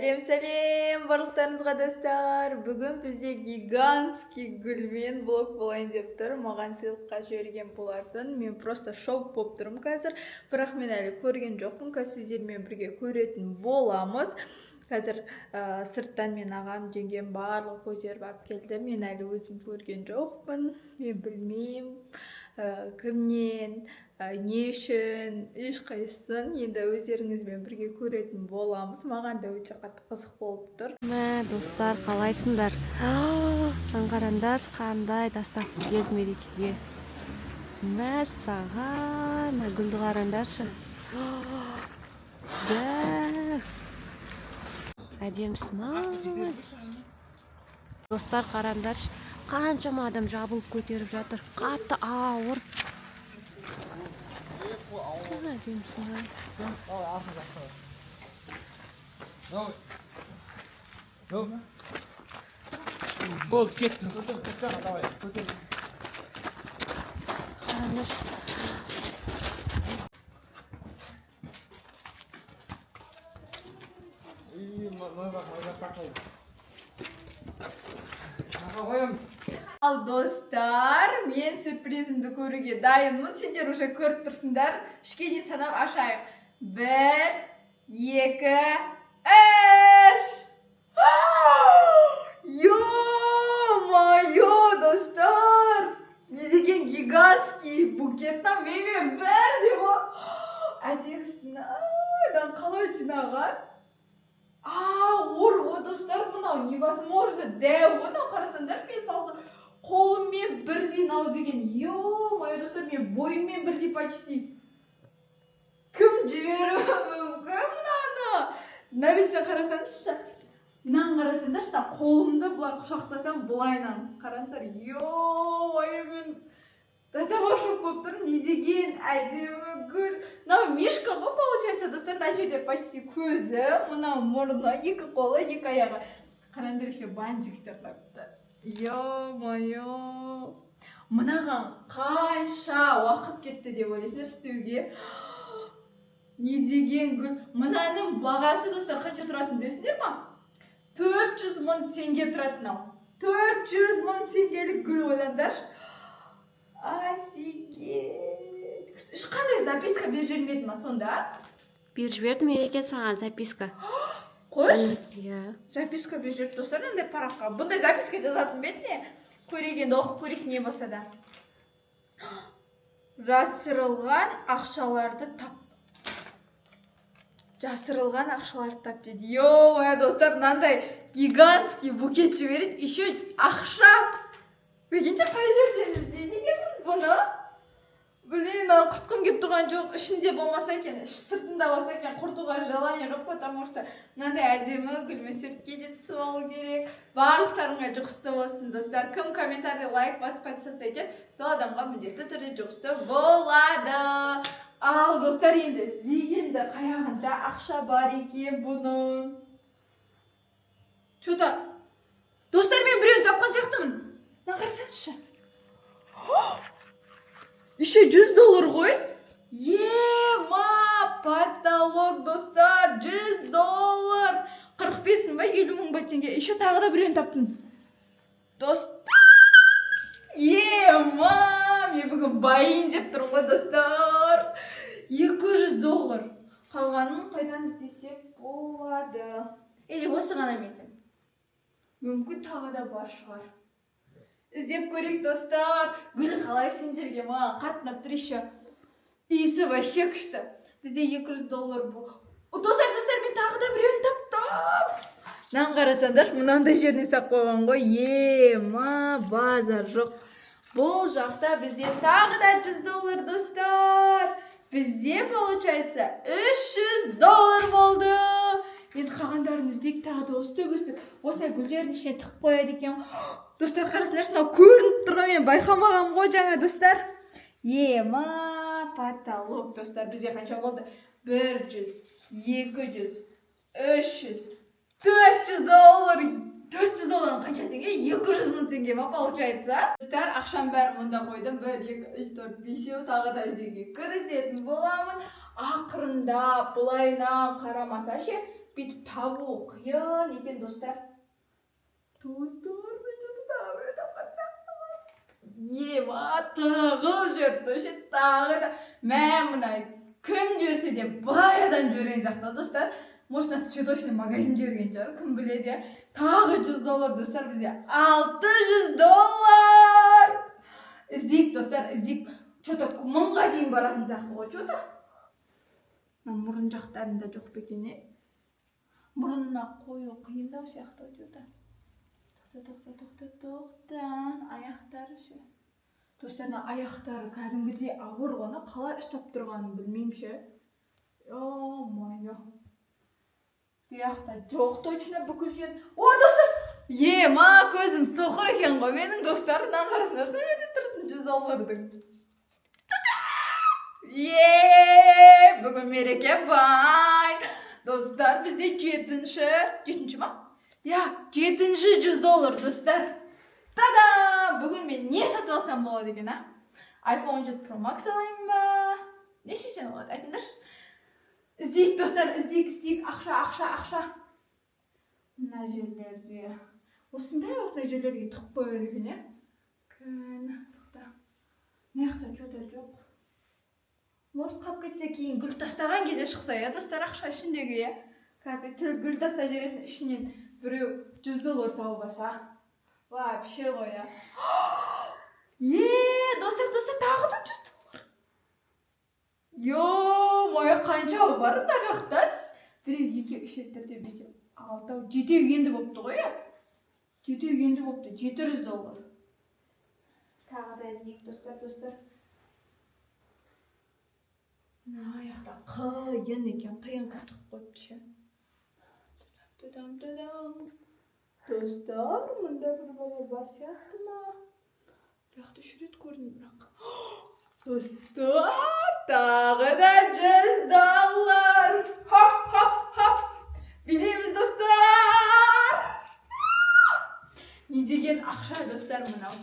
Сәлем барлықтарыңызға достар. Бүгін бізде гигантский гүлмен блог болайын деп тұр. Маған сыйлыққа жіберген болатын. Мен просто шок болып тұрмын қазір. Бірақ мен әлі көрген жоқпын. Сіздермен бірге көретін боламыз. Қазір сырттан мен ағам, жеңгем барлық көздеріп алып келді. Мен әлі өзім көрген жоқпын. Мен білмеймін кімнен, не үшін, ешқайсысын енді өздеріңізбен бірге көретін боламыз. Маған да өте қатты қызық болып тұр. Мә, достар, қалайсыңдар? Қараңдар, қандай доставка келді мерекеге. Мә, саған, гүлді қараңдаршы. Әдемсің. Достар, қараңдаршы. Қаншама адам жабылып көтеріп жатыр. Қатты ауыр. Әдемсің. Болды, кетті. Қараңдаршы. Ал достар, мен сюрпризімді көруге дайынмын. Сендер уже көріп тұрсыңдар. Үшке дейін санап ашайық. 1, 2, 3. Ё-моё, достар! Не деген гигантский букеттен менімен бір деп о. Әдемісін. Одан қалай жинаған? Ор, достар, мынау невозможно. Дәу, мынау қарасаңдар, мен салсы қолыммен бірдей нау деген. Ё-моё, достар, мен бойыммен бірдей почти. Кім жіберуі мүмкін мынаны? Нәбеттен қарасаңдаршы. Мынаны қарасаңдаршы, қолымды бұлай құшақтасам бұлайнан. Қараңдар, ё-моё, мен шок болып тұрмын. Не деген әдемі гүл. Мынау мишка ғой, получается, достар, мына жерде почти көзі, мынау мұрны, екі қолы, екі аяғы. Қараңдар, еще бантик істеп қойыпты. Ё-моё. Мынаған қанша уақыт кетті деп ойлайсыңдар істеуге. Не деген гүл. Мынаның бағасы, достар, қанша тұратын білесіңдер ма? 400 мың теңге тұратын ау. 400 мың теңгелік гүл ойлаңдаршы. Офигеть. Ешқандай записка беріп жібермеді ма сонда? Беріп жібердім екен саған записка. Қош? Иә. Записка беріп жіберді достар, андай параққа. Бұндай записка жазатын бетіне көрегенді оқып көрейік не болса да. Жасырылған ақшаларды тап. Жасырылған ақшаларды тап деді. Ё-моё, достар, мынандай гигантский букет жібереді. Еще ақша. Бекенше қай жерден іздейді екенбіз бұны? Блин, құртқым кеп тұрған жоқ. Ішінде болмаса екен, сыртында болса екен, құртуға желание жоқ, потому что мынандай әдемі гүлмен суретке де түсіп алу керек. Барлықтарыңа жұғысты болсын, достар. Кім комментарий, лайк басып подписаться етеді, сол адамға міндетті түрде жұғысты болады. Ал достар, енді іздегенді қаяғында ақша бар екен бұның. Что-то, достар, мен біреуін тапқан сияқтымын. Мына қарасаңызшы. Еще $100 ғой? Ема, потолок, достар, $100. 45 мың ба, 50 мың ба теңге. Еще тағы да біреуін таптым. Достар! Ема, мен бүгін байын деп тұрмын ғой, достар. $200. Қалғанын қайдан іздесек болады. Или осы ғана мекен. Мүмкін тағы да бар шығар. Іздеп көрейік, достар. Гүл қалай сендерге маған қатынап тұр еще. Иісі вообще күшті. Бізде $200 бұл. Достар, мен тағы да біреуін таптым. Мынаны қарасаңдар, мынандай жеріне сақ қойған ғой. Ема, базар жоқ. Бұл жақта бізде тағы да $100, достар. Бізде, получается, $300 болды. Енді қағандарын іздейік, тағы да өстіп. Осындай гүлдердің ішіне тық қояды екен. Достар, қарасыңдаршы, мынау көрініп тұрған, мен байқамаған ғой жаңа, достар. Ема, потолок, достар, бізде қанша болды? 100, 200, 300, $400. $400 қанша теңге? 200 мың теңге ма, получается? Достар, ақшам бәрі мұнда қойдым. 1, 2, 3, 4, 5 тағы да іздеуге кірісетін боламын. Ақырында бұлайна қарамаса ше, бүйтіп табу қиын екен достар. Достар, бүйтіп тапқан сияқты. Тағы жүр, тоше тағы да. Мә, мына кім жөсе де баядан жүрген сияқты, достар. Может, цветочный магазин жүрген шығар, кім біледі. Тағы $100, достар, бізде $600. Іздейік, достар, іздейік. Что-то 1000-ға дейін баратын сияқты ғой, что-то. Мұрын жақтарында жоқ бекен, мұрынына қою қиындау сияқты, что-то. Тоқта, аяқтары ше. Достарына аяқтары кәдімгідей ауыр ғана, қалай ұстап тұрғанын білмеймін ше. О-майо. Бұяқта жоқ точно бүкіл жер. О, достар! Ма, көзім соқыр екен ғой. Менің достарынан қарасындар, неде тұрсын $100-дың. Бүгін мереке бай. Достар, бізде 7-ші ма? $7 достар. Тада! Бүгін мен не сатып алсам болады екен, iPhone 7 Pro Max алайын ба? Не істесем болады, айтыңдаршы. Іздейік, достар, іздейік, ақша. Мына жерлерде. Осындай жерлерге тұқып қойыр екен, Күн, тоқта. Маяқта что-то жоқ. Может, қап кетсе кейін гүл тастаған кезде шықса, достар, ақша ішіндегі, Кәпе, гүл таста жересін ішінен біреу $100 тауып алса. Вообще ғой, достар, тағы да $100. Ё-мое, қанша бар да жақтас? Біреу, 2, 3, 4, 5, 6, 7 енді бопты ғой, 7 енді бопты, $700. Тағы да іздейік, достар. Аяқта қиын екен, қиын қыртық қойыпты ше. Достар, мұнда бір бала бар сияқты ма? Бұяқты жүрет көрін бірақ. Достар, тағы да $100. Хоп. Білеміз, достар. Не деген ақша, достар, мұнау.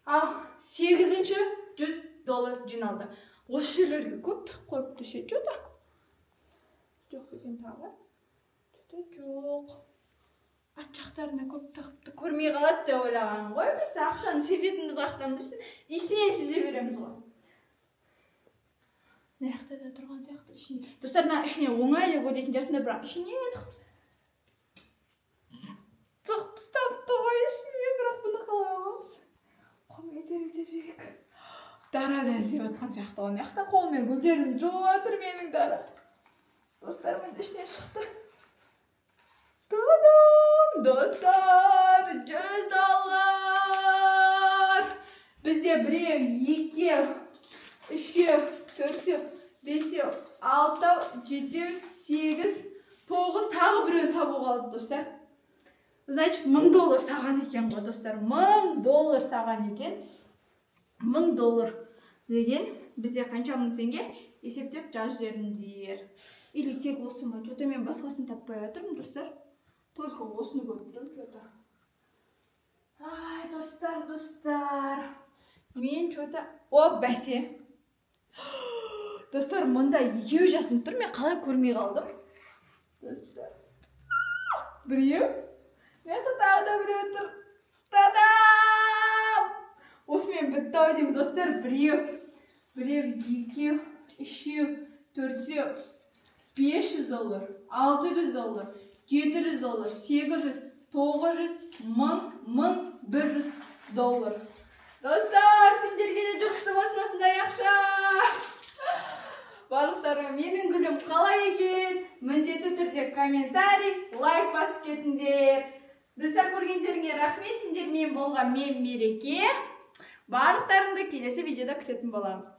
Ал, 8-ші $100 жиналды. Осы жерлерге көп тақып қойыпты ше, что-то. Жоқ екен тағы. Жоқ. Ат жақтарына көп тақыпты көрмей қалады деп ойлаған ғой. Біз ақшаны сезетіміз қақтан білсін, есінен сезе береміз ғой. Наяқта да тұрған сияқты ішіне. Достарына ішіне оңай деп ойлайтын жарсында, бірақ ішіне тығып ұстапты ғой ішіне, бірақ бұны қалай аламыз. Қомай дәрек. Дара да іздеп отқан сияқты ғой. Наяқта қолмен гүлдерін жуып отыр менің Дара. Достарымын ішіне шықты. Достар, $100. Бізде 1, 2, 3, 4, 5, 6, 7, 8, 9, тағы біреуін табу қалды, достар. Значит, $1000 саған екен ғой, достар. $1000 саған екен. $1000 деген бізде қанша мың теңге есептеп жаз жеріндер. Или тек осы ма? Что-то мен басқасын таппай жатырмын, достар. Только осыны көріп тұрмын, что-то. Ай, достар. Мен что-то... О, бәсе. Достар, мұнда екеу жасын тұр, мен қалай көрмей қалдым? Достар. Біреу? Неқті тағы да біреу тұр. Тадам! Осымен бітті ау деймін, достар. Біреу, 2, 3, 4, $500, $600, $700, 800, 900, 1000, $100. Достар, сендерге де жұқсты болсын осындай ақша. Барлықтарыңа менің гүлім қалай екен? Міндетті түрде комментарий, лайк басып кетіңдер. Достар, көргендеріңе рахмет. Сендермен болған мен Мереке. Барлықтарыңды келесі видеода күтетін боламыз.